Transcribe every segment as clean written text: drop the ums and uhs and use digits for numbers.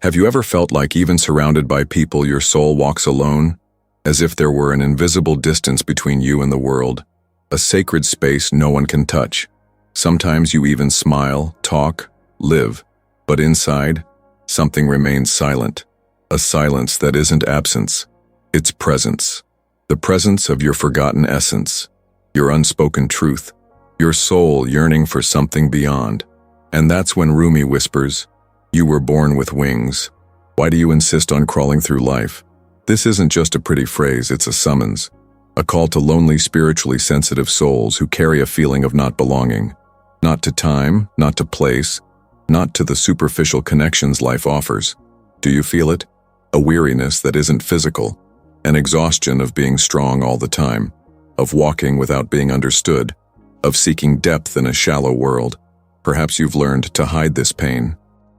Have you ever felt like even surrounded by people, your soul walks alone, as if there were an invisible distance between you and the world, a sacred space no one can touch? Sometimes you even smile, talk, live, but inside, something remains silent, a silence that isn't absence, it's presence. The presence of your forgotten essence, your unspoken truth, your soul yearning for something beyond. And that's when Rumi whispers, "You were born with wings. Why do you insist on crawling through life?" This isn't just a pretty phrase, it's a summons, a call to lonely, spiritually sensitive souls who carry a feeling of not belonging, not to time, not to place, not to the superficial connections life offers. Do you feel it? A weariness that isn't physical, an exhaustion of being strong all the time, of walking without being understood, of seeking depth in a shallow world. Perhaps you've learned to hide this pain,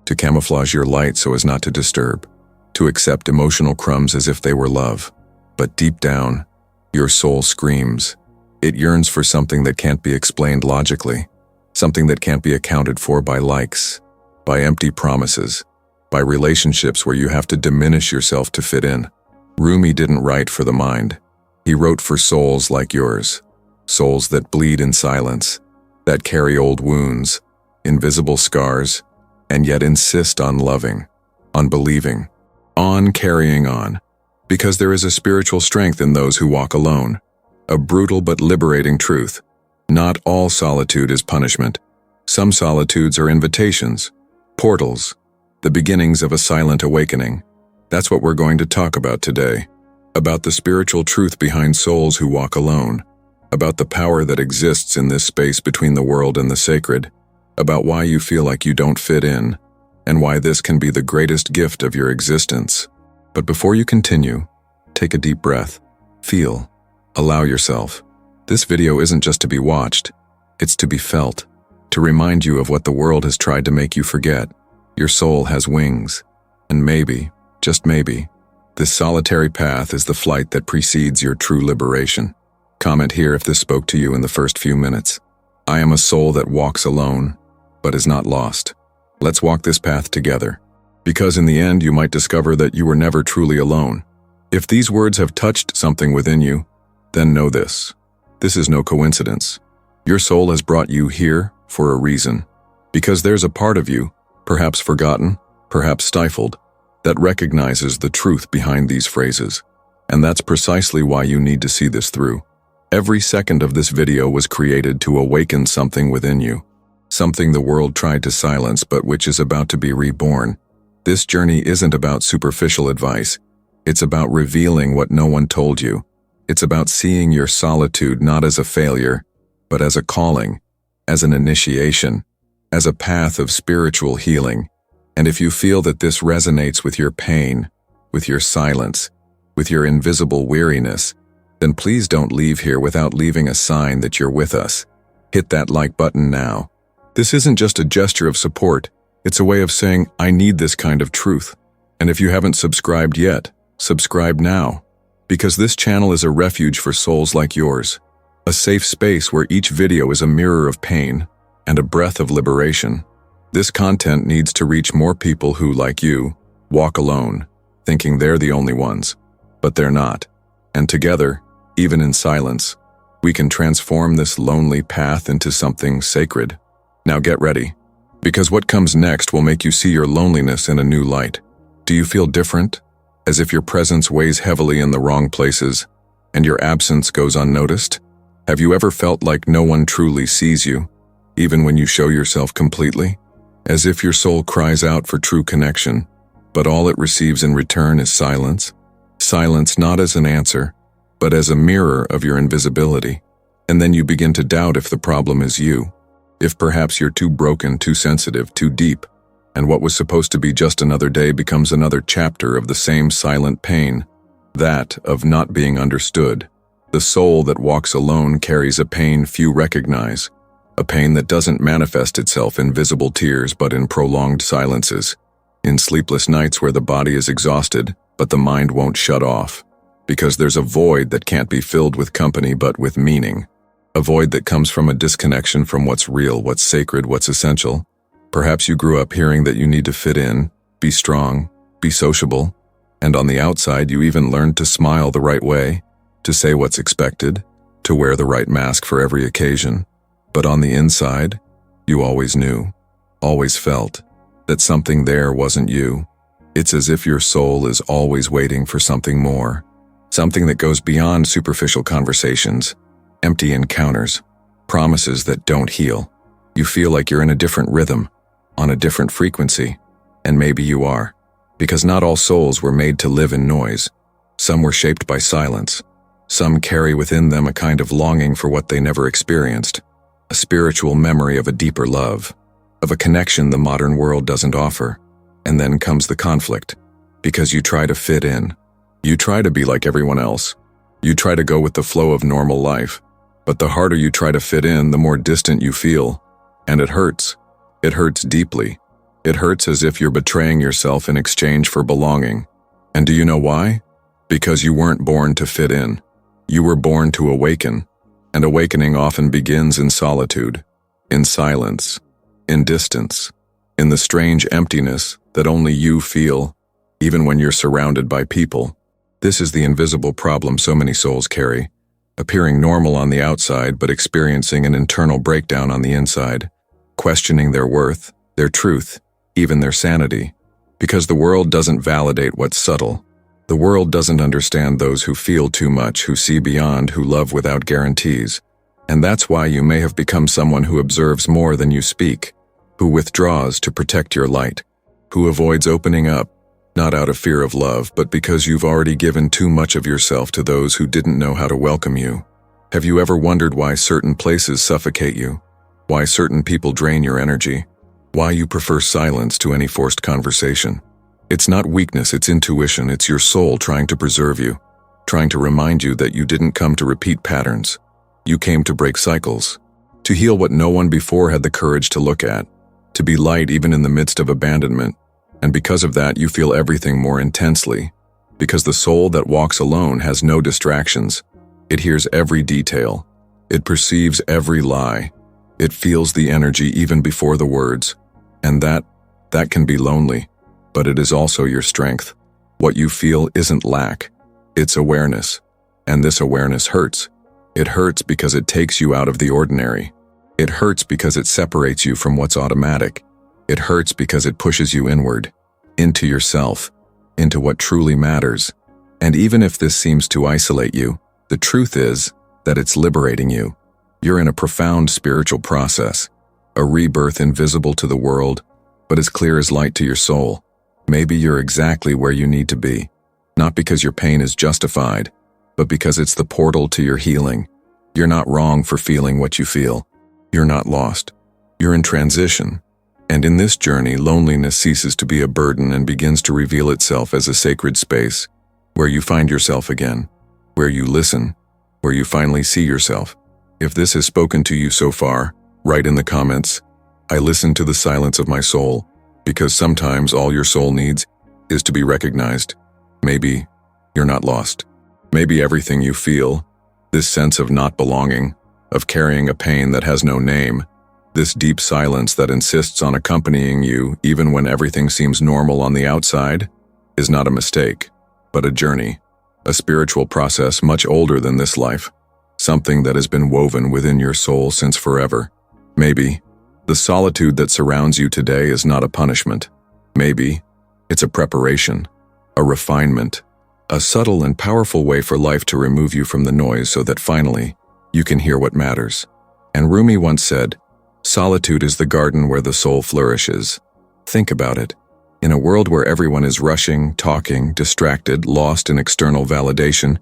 to camouflage your light so as not to disturb, to accept emotional crumbs as if they were love. But deep down, your soul screams. It yearns for something that can't be explained logically, something that can't be accounted for by likes, by empty promises, by relationships where you have to diminish yourself to fit in. Rumi didn't write for the mind. He wrote for souls like yours, souls that bleed in silence, that carry old wounds, invisible scars, and yet insist on loving, on believing, on carrying on. Because there is a spiritual strength in those who walk alone, a brutal but liberating truth. Not all solitude is punishment. Some solitudes are invitations, portals, the beginnings of a silent awakening. That's what we're going to talk about today, about the spiritual truth behind souls who walk alone, about the power that exists in this space between the world and the sacred, about why you feel like you don't fit in, and why this can be the greatest gift of your existence. But before you continue, take a deep breath, feel, allow yourself. This video isn't just to be watched, it's to be felt, to remind you of what the world has tried to make you forget. Your soul has wings, and maybe, just maybe, this solitary path is the flight that precedes your true liberation. Comment here if this spoke to you in the first few minutes. I am a soul that walks alone, but is not lost. Let's walk this path together, because in the end you might discover that you were never truly alone. If these words have touched something within you, then know this. This is no coincidence. Your soul has brought you here for a reason, because there's a part of you, perhaps forgotten, perhaps stifled, that recognizes the truth behind these phrases. And that's precisely why you need to see this through. Every second of this video was created to awaken something within you, something the world tried to silence but which is about to be reborn. This journey isn't about superficial advice. It's about revealing what no one told you. It's about seeing your solitude not as a failure, but as a calling, as an initiation, as a path of spiritual healing. And if you feel that this resonates with your pain, with your silence, with your invisible weariness, then please don't leave here without leaving a sign that you're with us. Hit that like button now. This isn't just a gesture of support, it's a way of saying, I need this kind of truth. And if you haven't subscribed yet, subscribe now. Because this channel is a refuge for souls like yours, a safe space where each video is a mirror of pain and a breath of liberation. This content needs to reach more people who, like you, walk alone, thinking they're the only ones, but they're not. And together, even in silence, we can transform this lonely path into something sacred. Now get ready, because what comes next will make you see your loneliness in a new light. Do you feel different? As if your presence weighs heavily in the wrong places, and your absence goes unnoticed? Have you ever felt like no one truly sees you, even when you show yourself completely? As if your soul cries out for true connection, but all it receives in return is silence? Silence not as an answer, but as a mirror of your invisibility. And then you begin to doubt if the problem is you, if perhaps you're too broken, too sensitive, too deep, and what was supposed to be just another day becomes another chapter of the same silent pain, that of not being understood. The soul that walks alone carries a pain few recognize, a pain that doesn't manifest itself in visible tears but in prolonged silences, in sleepless nights where the body is exhausted but the mind won't shut off, because there's a void that can't be filled with company but with meaning, a void that comes from a disconnection from what's real, what's sacred, what's essential. Perhaps you grew up hearing that you need to fit in, be strong, be sociable, and on the outside you even learned to smile the right way, to say what's expected, to wear the right mask for every occasion. But on the inside, you always knew, always felt, that something there wasn't you. It's as if your soul is always waiting for something more, something that goes beyond superficial conversations, empty encounters, promises that don't heal. You feel like you're in a different rhythm, on a different frequency, and maybe you are, because not all souls were made to live in noise. Some were shaped by silence. Some carry within them a kind of longing for what they never experienced, a spiritual memory of a deeper love, of a connection the modern world doesn't offer. And then comes the conflict, because you try to fit in. You try to be like everyone else. You try to go with the flow of normal life. But the harder you try to fit in, the more distant you feel. And it hurts. It hurts deeply. It hurts as if you're betraying yourself in exchange for belonging. And do you know why? Because you weren't born to fit in. You were born to awaken. And awakening often begins in solitude, in silence, in distance, in the strange emptiness that only you feel, even when you're surrounded by people. This is the invisible problem so many souls carry, appearing normal on the outside but experiencing an internal breakdown on the inside, questioning their worth, their truth, even their sanity. Because the world doesn't validate what's subtle. The world doesn't understand those who feel too much, who see beyond, who love without guarantees. And that's why you may have become someone who observes more than you speak, who withdraws to protect your light, who avoids opening up, not out of fear of love, but because you've already given too much of yourself to those who didn't know how to welcome you. Have you ever wondered why certain places suffocate you? Why certain people drain your energy? Why you prefer silence to any forced conversation? It's not weakness, it's intuition. It's your soul trying to preserve you, trying to remind you that you didn't come to repeat patterns. You came to break cycles, to heal what no one before had the courage to look at, to be light even in the midst of abandonment. And because of that, you feel everything more intensely. Because the soul that walks alone has no distractions. It hears every detail. It perceives every lie. It feels the energy even before the words. And that can be lonely. But it is also your strength. What you feel isn't lack. It's awareness. And this awareness hurts. It hurts because it takes you out of the ordinary. It hurts because it separates you from what's automatic. It hurts because it pushes you inward, into yourself, into what truly matters. And even if this seems to isolate you, the truth is that it's liberating you. You're in a profound spiritual process, a rebirth invisible to the world, but as clear as light to your soul. Maybe you're exactly where you need to be, not because your pain is justified, but because it's the portal to your healing. You're not wrong for feeling what you feel. You're not lost. You're in transition. And in this journey, loneliness ceases to be a burden and begins to reveal itself as a sacred space, where you find yourself again, where you listen, where you finally see yourself. If this has spoken to you so far, write in the comments, "I listen to the silence of my soul," because sometimes all your soul needs is to be recognized. Maybe you're not lost. Maybe everything you feel, this sense of not belonging, of carrying a pain that has no name, this deep silence that insists on accompanying you even when everything seems normal on the outside, is not a mistake, but a journey, a spiritual process much older than this life, something that has been woven within your soul since forever. Maybe the solitude that surrounds you today is not a punishment. Maybe it's a preparation, a refinement, a subtle and powerful way for life to remove you from the noise so that finally you can hear what matters. And Rumi once said, "Solitude is the garden where the soul flourishes." Think about it. In a world where everyone is rushing, talking, distracted, lost in external validation,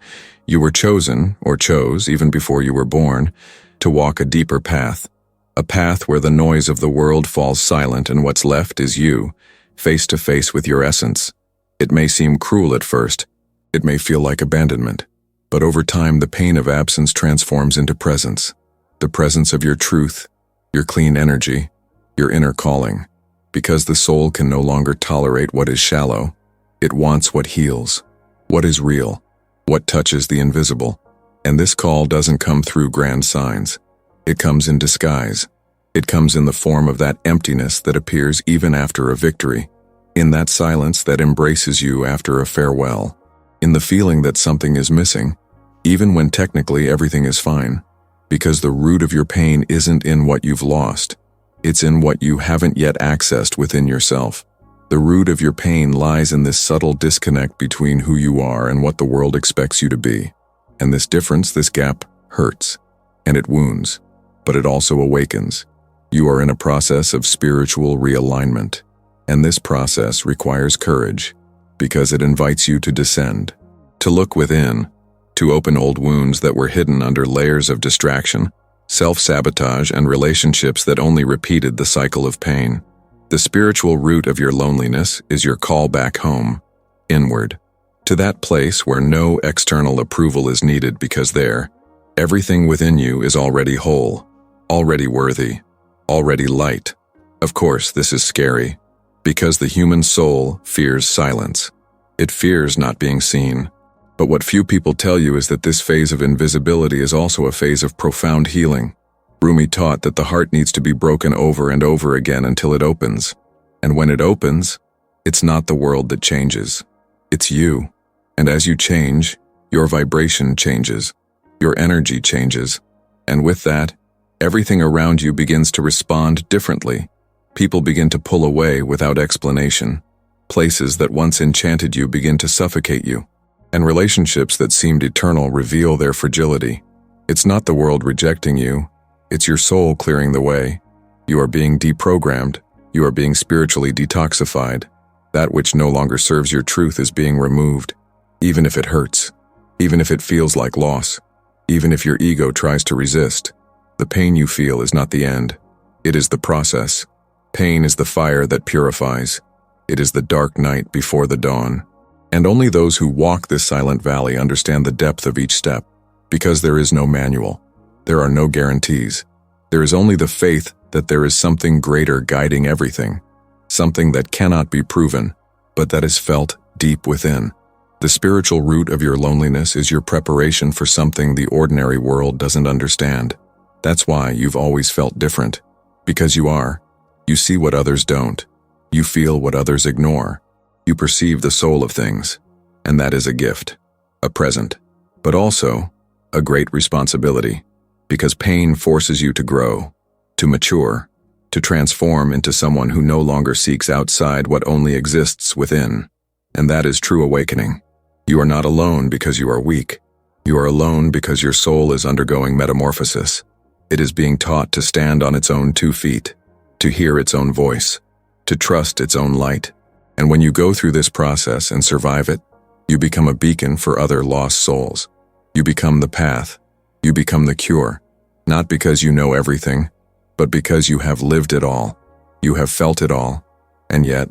you were chosen, or chose, even before you were born, to walk a deeper path. A path where the noise of the world falls silent and what's left is you, face to face with your essence. It may seem cruel at first. It may feel like abandonment. But over time, the pain of absence transforms into presence. The presence of your truth, your clean energy, your inner calling. Because the soul can no longer tolerate what is shallow. It wants what heals, what is real, what touches the invisible. And this call doesn't come through grand signs. It comes in disguise. It comes in the form of that emptiness that appears even after a victory. in that silence that embraces you after a farewell, in the feeling that something is missing, even when technically everything is fine, because the root of your pain isn't in what you've lost, it's in what you haven't yet accessed within yourself. The root of your pain lies in this subtle disconnect between who you are and what the world expects you to be. And this difference, this gap, hurts, and it wounds, but it also awakens. You are in a process of spiritual realignment, and this process requires courage, because it invites you to descend, to look within, to open old wounds that were hidden under layers of distraction, self-sabotage, and relationships that only repeated the cycle of pain. The spiritual root of your loneliness is your call back home, inward, to that place where no external approval is needed, because there, everything within you is already whole, already worthy, already light. Of course, this is scary, because the human soul fears silence. It fears not being seen. But what few people tell you is that this phase of invisibility is also a phase of profound healing. Rumi taught that the heart needs to be broken over and over again until it opens. And when it opens, it's not the world that changes. It's you. And as you change, your vibration changes. Your energy changes. And with that, everything around you begins to respond differently. People begin to pull away without explanation. Places that once enchanted you begin to suffocate you. And relationships that seemed eternal reveal their fragility. It's not the world rejecting you. It's your soul clearing the way. You are being deprogrammed. You are being spiritually detoxified. That which no longer serves your truth is being removed. Even if it hurts. Even if it feels like loss. Even if your ego tries to resist. The pain you feel is not the end. It is the process. Pain is the fire that purifies. It is the dark night before the dawn. And only those who walk this silent valley understand the depth of each step. Because there is no manual. There are no guarantees. There is only the faith that there is something greater guiding everything. Something that cannot be proven, but that is felt deep within. The spiritual root of your loneliness is your preparation for something the ordinary world doesn't understand. That's why you've always felt different. Because you are. You see what others don't. You feel what others ignore. You perceive the soul of things. And that is a gift, a present, but also a great responsibility. Because pain forces you to grow, to mature, to transform into someone who no longer seeks outside what only exists within. And that is true awakening. You are not alone because you are weak. You are alone because your soul is undergoing metamorphosis. It is being taught to stand on its own 2 feet, to hear its own voice, to trust its own light. And when you go through this process and survive it, you become a beacon for other lost souls. You become the path. You become the cure, not because you know everything, but because you have lived it all. You have felt it all, and yet,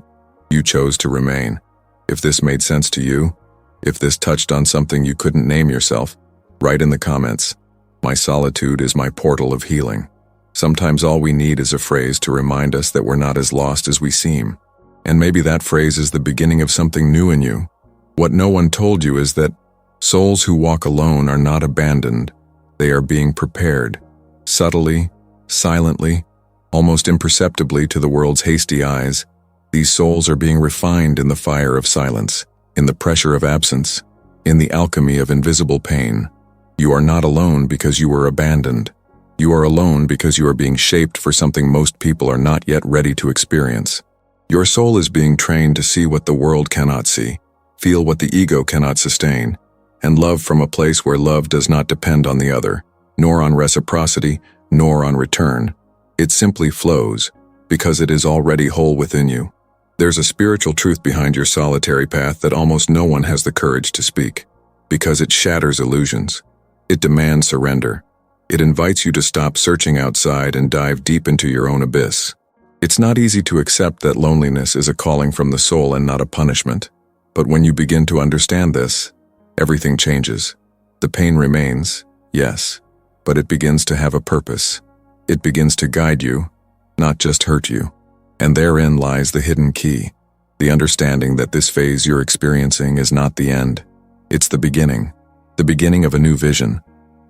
you chose to remain. If this made sense to you, if this touched on something you couldn't name yourself, write in the comments. My solitude is my portal of healing. Sometimes all we need is a phrase to remind us that we're not as lost as we seem. And maybe that phrase is the beginning of something new in you. What no one told you is that souls who walk alone are not abandoned. They are being prepared, subtly, silently, almost imperceptibly to the world's hasty eyes. These souls are being refined in the fire of silence, in the pressure of absence, in the alchemy of invisible pain. You are not alone because you were abandoned. You are alone because you are being shaped for something most people are not yet ready to experience. Your soul is being trained to see what the world cannot see, feel what the ego cannot sustain, and love from a place where love does not depend on the other, nor on reciprocity, nor on return. It simply flows, because it is already whole within you. There's a spiritual truth behind your solitary path that almost no one has the courage to speak, because it shatters illusions. It demands surrender. It invites you to stop searching outside and dive deep into your own abyss. It's not easy to accept that loneliness is a calling from the soul and not a punishment. But when you begin to understand this, everything changes. The pain remains, yes, but it begins to have a purpose. It begins to guide you, not just hurt you. And therein lies the hidden key, the understanding that this phase you're experiencing is not the end. It's the beginning of a new vision,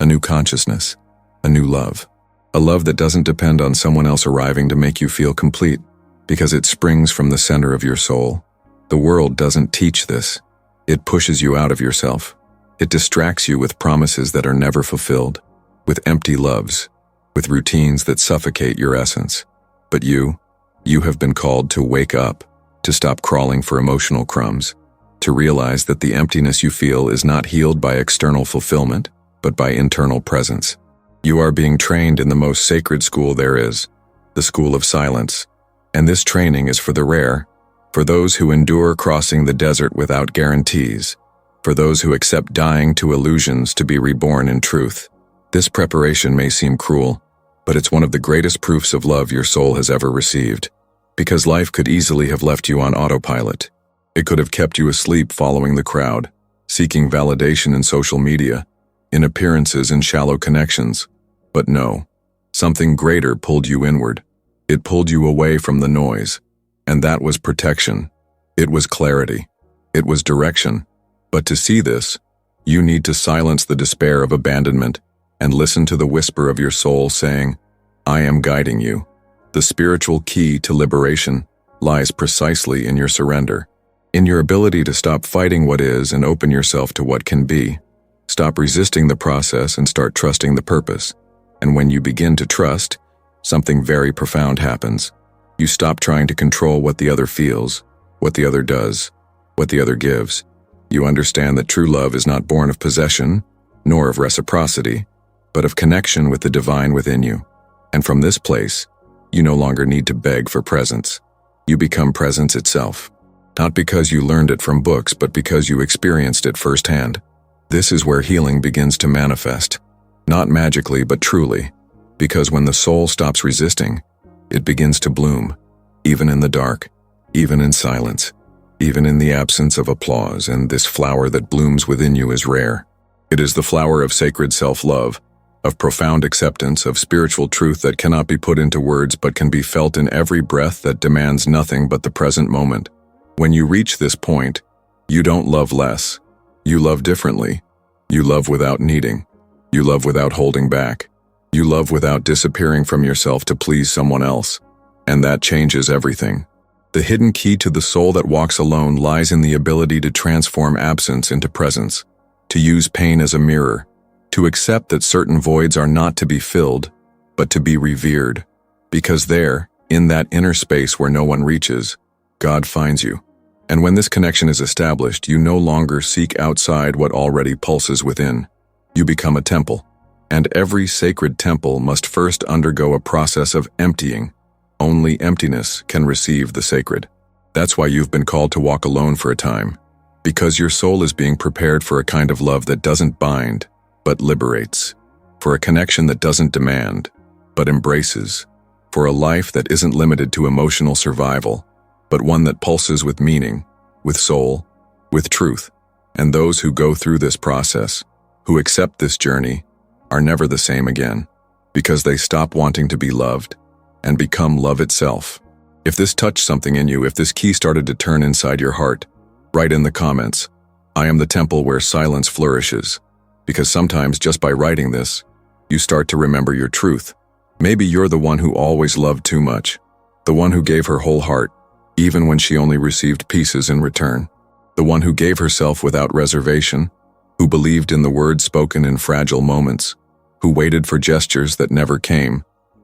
a new consciousness, a new love. A love that doesn't depend on someone else arriving to make you feel complete, because it springs from the center of your soul. The world doesn't teach this. It pushes you out of yourself. It distracts you with promises that are never fulfilled, with empty loves, with routines that suffocate your essence. But you have been called to wake up, to stop crawling for emotional crumbs, to realize that the emptiness you feel is not healed by external fulfillment, but by internal presence. You are being trained in the most sacred school there is, the school of silence. And this training is for the rare, for those who endure crossing the desert without guarantees, for those who accept dying to illusions to be reborn in truth. This preparation may seem cruel, but it's one of the greatest proofs of love your soul has ever received. Because life could easily have left you on autopilot. It could have kept you asleep following the crowd, seeking validation in social media, in appearances and shallow connections. But no, something greater pulled you inward. It pulled you away from the noise. And that was protection. It was clarity. It was direction. But to see this, you need to silence the despair of abandonment and listen to the whisper of your soul saying, I am guiding you. The spiritual key to liberation lies precisely in your surrender, in your ability to stop fighting what is and open yourself to what can be. Stop resisting the process and start trusting the purpose. And when you begin to trust, something very profound happens. You stop trying to control what the other feels, what the other does, what the other gives. You understand that true love is not born of possession, nor of reciprocity, but of connection with the divine within you. And from this place, you no longer need to beg for presence. You become presence itself. Not because you learned it from books, but because you experienced it firsthand. This is where healing begins to manifest. Not magically, but truly. Because when the soul stops resisting, it begins to bloom, even in the dark, even in silence, even in the absence of applause, and this flower that blooms within you is rare. It is the flower of sacred self-love, of profound acceptance, of spiritual truth that cannot be put into words but can be felt in every breath that demands nothing but the present moment. When you reach this point, you don't love less. You love differently. You love without needing. You love without holding back. You love without disappearing from yourself to please someone else. And that changes everything. The hidden key to the soul that walks alone lies in the ability to transform absence into presence, to use pain as a mirror, to accept that certain voids are not to be filled, but to be revered. Because there, in that inner space where no one reaches, God finds you. And when this connection is established, you no longer seek outside what already pulses within. You become a temple. And every sacred temple must first undergo a process of emptying. Only emptiness can receive the sacred. That's why you've been called to walk alone for a time. Because your soul is being prepared for a kind of love that doesn't bind, but liberates. For a connection that doesn't demand, but embraces. For a life that isn't limited to emotional survival, but one that pulses with meaning, with soul, with truth. And those who go through this process, who accept this journey, are never the same again, because they stop wanting to be loved and become love itself. If this touched something in you, if this key started to turn inside your heart, write in the comments, I am the temple where silence flourishes. Because sometimes just by writing this, you start to remember your truth. Maybe you're the one who always loved too much, the one who gave her whole heart, even when she only received pieces in return, the one who gave herself without reservation, who believed in the words spoken in fragile moments, who waited for gestures that never came,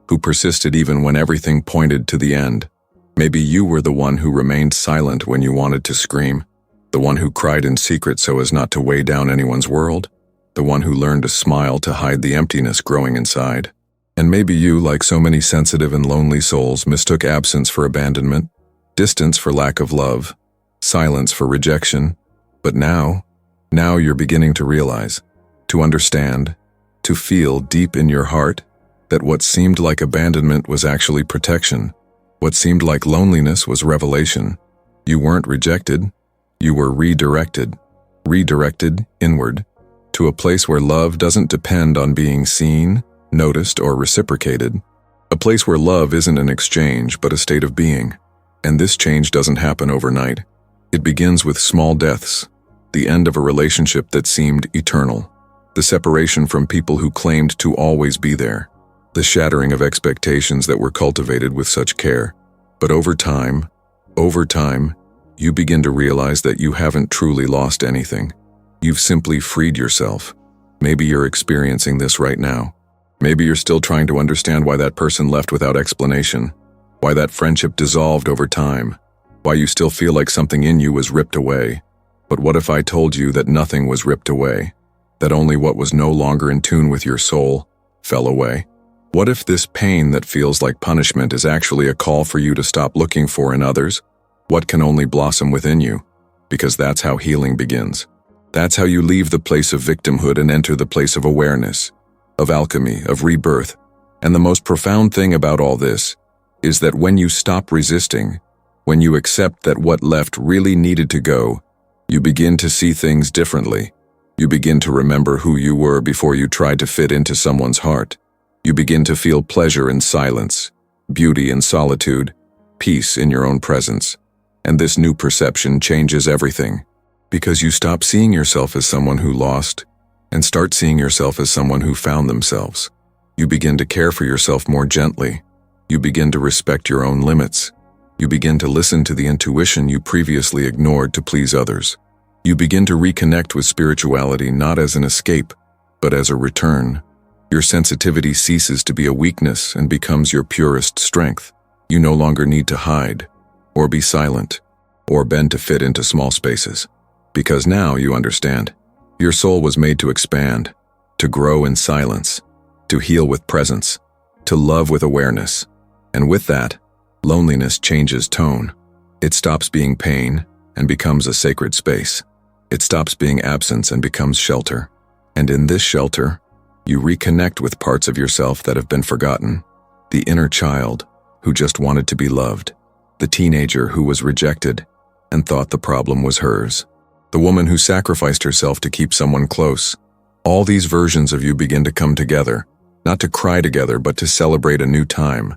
who persisted even when everything pointed to the end. Maybe you were the one who remained silent when you wanted to scream, the one who cried in secret so as not to weigh down anyone's world, the one who learned to smile to hide the emptiness growing inside. And maybe you, like so many sensitive and lonely souls, mistook absence for abandonment, distance for lack of love, silence for rejection. But now you're beginning to realize, to understand, to feel deep in your heart that what seemed like abandonment was actually protection. What seemed like loneliness was revelation. You weren't rejected, you were redirected inward, to a place where love doesn't depend on being seen, noticed, or reciprocated. A place where love isn't an exchange, but a state of being. And this change doesn't happen overnight. It begins with small deaths, the end of a relationship that seemed eternal, the separation from people who claimed to always be there, the shattering of expectations that were cultivated with such care. But over time, you begin to realize that you haven't truly lost anything. You've simply freed yourself. Maybe you're experiencing this right now. Maybe you're still trying to understand why that person left without explanation, why that friendship dissolved over time, why you still feel like something in you was ripped away. But what if I told you that nothing was ripped away, that only what was no longer in tune with your soul fell away? What if this pain that feels like punishment is actually a call for you to stop looking for in others what can only blossom within you? Because that's how healing begins. That's how you leave the place of victimhood and enter the place of awareness, of alchemy, of rebirth. And the most profound thing about all this is that when you stop resisting, when you accept that what left really needed to go, you begin to see things differently. You begin to remember who you were before you tried to fit into someone's heart. You begin to feel pleasure in silence, beauty in solitude, peace in your own presence. And this new perception changes everything, because you stop seeing yourself as someone who lost and start seeing yourself as someone who found themselves. You begin to care for yourself more gently. You begin to respect your own limits. You begin to listen to the intuition you previously ignored to please others. You begin to reconnect with spirituality not as an escape, but as a return. Your sensitivity ceases to be a weakness and becomes your purest strength. You no longer need to hide, or be silent, or bend to fit into small spaces. Because now you understand. Your soul was made to expand, to grow in silence, to heal with presence, to love with awareness. And with that, loneliness changes tone. It stops being pain and becomes a sacred space. It stops being absence and becomes shelter. And in this shelter, you reconnect with parts of yourself that have been forgotten. The inner child who just wanted to be loved. The teenager who was rejected and thought the problem was hers. The woman who sacrificed herself to keep someone close. All these versions of you begin to come together, not to cry together, but to celebrate a new time.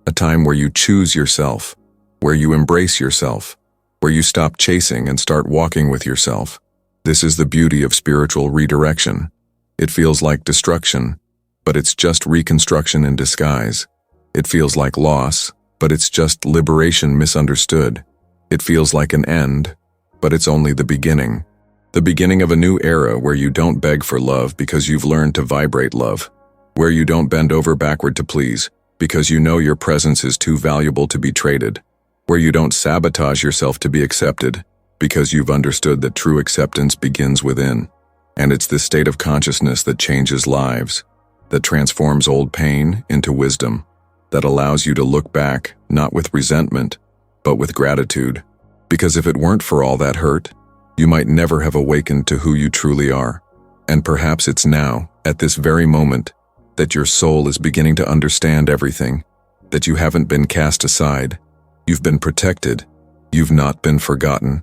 A time where you choose yourself, where you embrace yourself, where you stop chasing and start walking with yourself. This is the beauty of spiritual redirection. It feels like destruction, but it's just reconstruction in disguise. It feels like loss, but it's just liberation misunderstood. It feels like an end, but it's only the beginning. The beginning of a new era where you don't beg for love because you've learned to vibrate love. Where you don't bend over backward to please because you know your presence is too valuable to be traded. Where you don't sabotage yourself to be accepted because you've understood that true acceptance begins within. And it's this state of consciousness that changes lives, that transforms old pain into wisdom, that allows you to look back, not with resentment, but with gratitude. Because if it weren't for all that hurt, you might never have awakened to who you truly are. And perhaps it's now, at this very moment, that your soul is beginning to understand everything, that you haven't been cast aside, you've been protected, you've not been forgotten,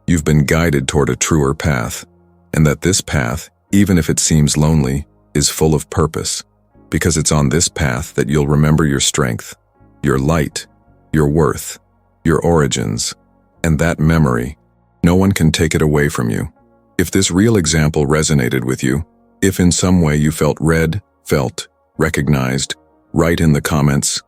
you've been guided toward a truer path, and that this path, even if it seems lonely, is full of purpose, because it's on this path that you'll remember your strength, your light, your worth, your origins, and that memory, no one can take it away from you. If this real example resonated with you, if in some way you felt read, felt, recognized, write in the comments,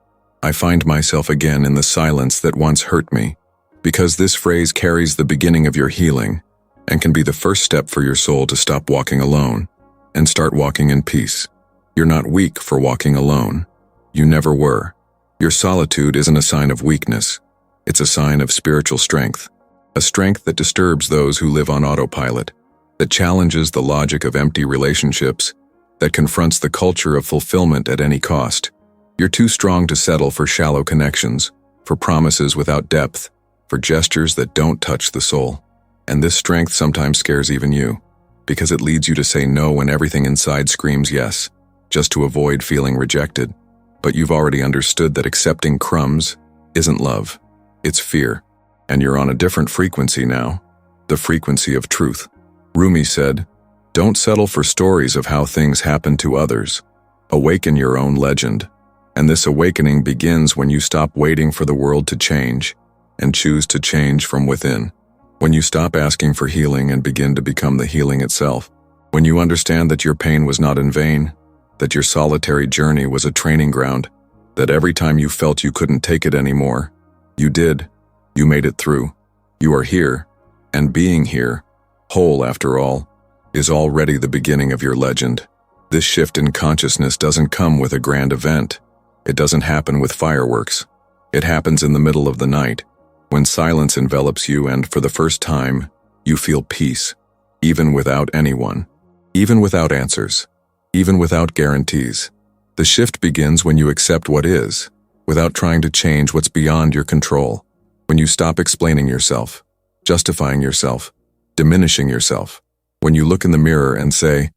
"I find myself again in the silence that once hurt me," because this phrase carries the beginning of your healing and can be the first step for your soul to stop walking alone and start walking in peace. You're not weak for walking alone. You never were. Your solitude isn't a sign of weakness. It's a sign of spiritual strength, a strength that disturbs those who live on autopilot, that challenges the logic of empty relationships, that confronts the culture of fulfillment at any cost. You're too strong to settle for shallow connections, for promises without depth, for gestures that don't touch the soul. And this strength sometimes scares even you, because it leads you to say no when everything inside screams yes, just to avoid feeling rejected. But you've already understood that accepting crumbs isn't love, it's fear. And you're on a different frequency now, the frequency of truth. Rumi said, "Don't settle for stories of how things happen to others. Awaken your own legend." And this awakening begins when you stop waiting for the world to change and choose to change from within. When you stop asking for healing and begin to become the healing itself. When you understand that your pain was not in vain, that your solitary journey was a training ground, that every time you felt you couldn't take it anymore, You did. You made it through. You are here, and being here, whole after all, is already the beginning of your legend. This shift in consciousness doesn't come with a grand event. It doesn't happen with fireworks. It happens in the middle of the night, when silence envelops you and, for the first time, you feel peace, even without anyone, even without answers, even without guarantees. The shift begins when you accept what is, without trying to change what's beyond your control. When you stop explaining yourself, justifying yourself, diminishing yourself. When you look in the mirror and say,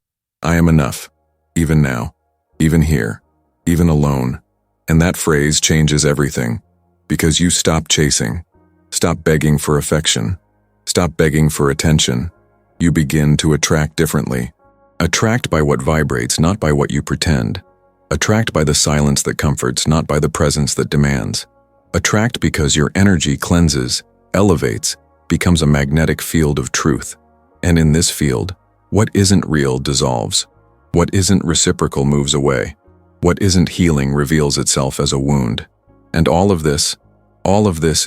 I am enough, even now, even here, even alone. And that phrase changes everything, because you stop chasing, stop begging for affection, stop begging for attention. You begin to attract differently. Attract by what vibrates, not by what you pretend. Attract by the silence that comforts, not by the presence that demands. Attract because your energy cleanses, elevates, becomes a magnetic field of truth. And in this field, what isn't real dissolves. What isn't reciprocal moves away. What isn't healing reveals itself as a wound. And all of this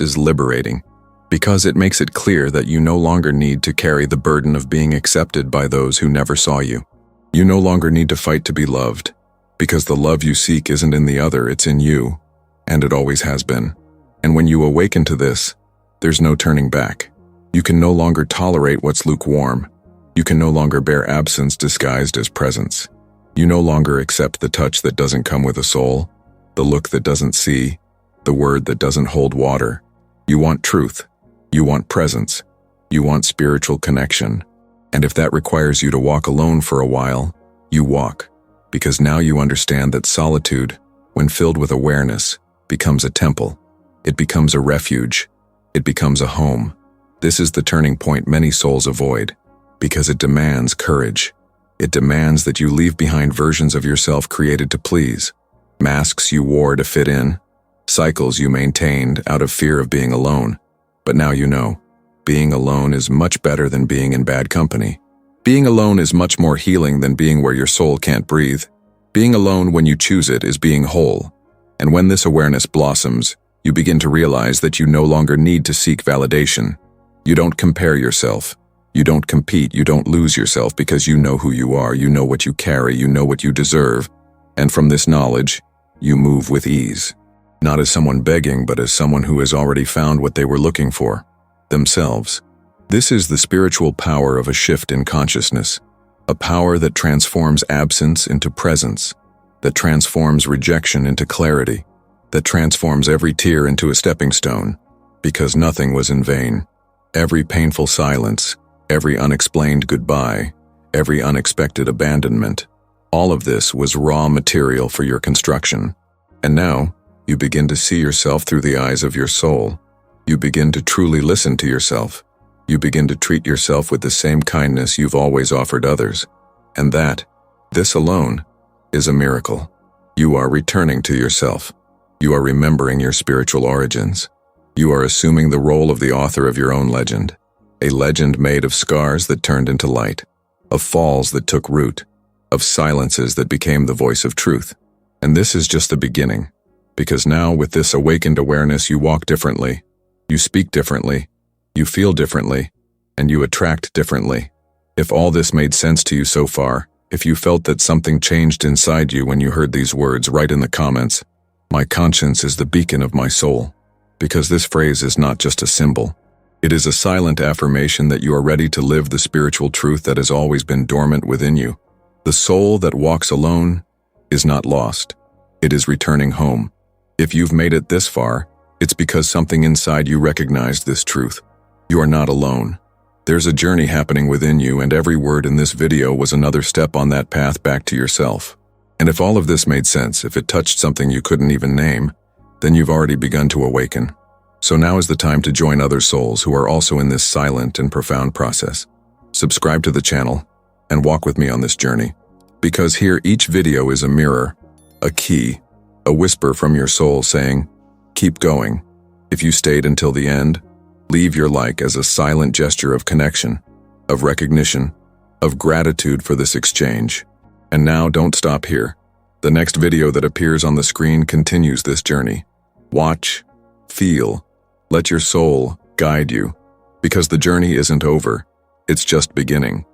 is liberating, because it makes it clear that you no longer need to carry the burden of being accepted by those who never saw you. You no longer need to fight to be loved, because the love you seek isn't in the other, it's in you, and it always has been. And when you awaken to this, there's no turning back. You can no longer tolerate what's lukewarm. You can no longer bear absence disguised as presence. You no longer accept the touch that doesn't come with a soul, the look that doesn't see, the word that doesn't hold water. You want truth. You want presence. You want spiritual connection. And if that requires you to walk alone for a while, you walk. Because now you understand that solitude, when filled with awareness, becomes a temple. It becomes a refuge. It becomes a home. This is the turning point many souls avoid, because it demands courage. It demands that you leave behind versions of yourself created to please, masks you wore to fit in, cycles you maintained out of fear of being alone. But now you know, being alone is much better than being in bad company. Being alone is much more healing than being where your soul can't breathe. Being alone when you choose it is being whole. And when this awareness blossoms, you begin to realize that you no longer need to seek validation. You don't compare yourself. You don't compete, you don't lose yourself, because you know who you are, you know what you carry, you know what you deserve. And from this knowledge, you move with ease. Not as someone begging, but as someone who has already found what they were looking for, themselves. This is the spiritual power of a shift in consciousness, a power that transforms absence into presence, that transforms rejection into clarity, that transforms every tear into a stepping stone, because nothing was in vain. Every painful silence, every unexplained goodbye, every unexpected abandonment, all of this was raw material for your construction. And now, you begin to see yourself through the eyes of your soul. You begin to truly listen to yourself. You begin to treat yourself with the same kindness you've always offered others. And this alone, is a miracle. You are returning to yourself. You are remembering your spiritual origins. You are assuming the role of the author of your own legend. A legend made of scars that turned into light, of falls that took root, of silences that became the voice of truth. And this is just the beginning, because now with this awakened awareness you walk differently, you speak differently, you feel differently, and you attract differently. If all this made sense to you so far, if you felt that something changed inside you when you heard these words, write in the comments, "My conscience is the beacon of my soul," because this phrase is not just a symbol. It is a silent affirmation that you are ready to live the spiritual truth that has always been dormant within you. The soul that walks alone is not lost. It is returning home. If you've made it this far, it's because something inside you recognized this truth. You are not alone. There's a journey happening within you, and every word in this video was another step on that path back to yourself. And if all of this made sense, if it touched something you couldn't even name, then you've already begun to awaken. So now is the time to join other souls who are also in this silent and profound process. Subscribe to the channel and walk with me on this journey. Because here each video is a mirror, a key, a whisper from your soul saying, keep going. If you stayed until the end, leave your like as a silent gesture of connection, of recognition, of gratitude for this exchange. And now don't stop here. The next video that appears on the screen continues this journey. Watch, feel, Let your soul guide you, because the journey isn't over, it's just beginning.